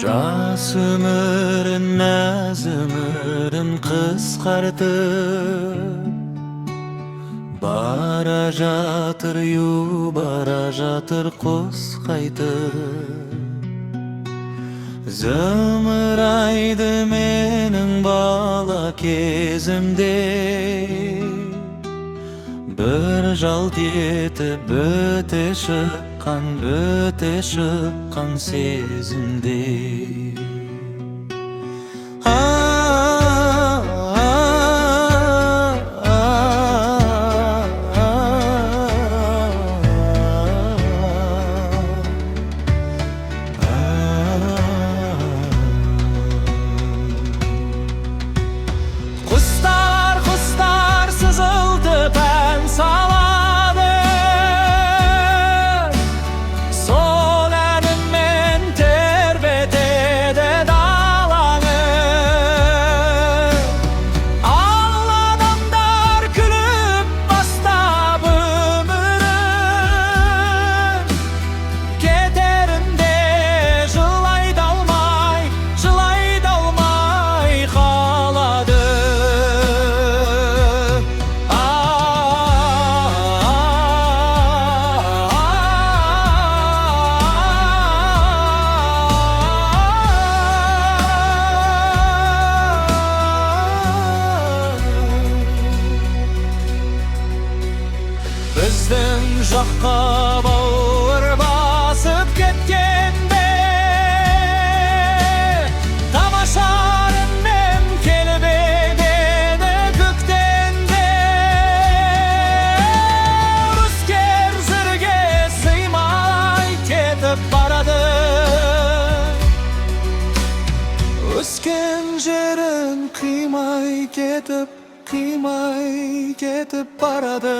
Жасымырын, нәзімірін қысқартып бара жатыр, ю бара жатыр құс қайтып. Зымырайды менің бала кезімде, бір жалт етіп бөте шыққан сезімде. Құстар сызылтып ән салады, сол әніммен тербетеді даланы. Ал адамдар күліп бастап өмірін, кетерінде жылайды алмай қалады. Біздің жаққа бауыр басып кеткенде, тамаша үнмен келіп еді көктемде. Өскен жерге сыймай кетіп барады, өскен жерін қимай кетіп барады.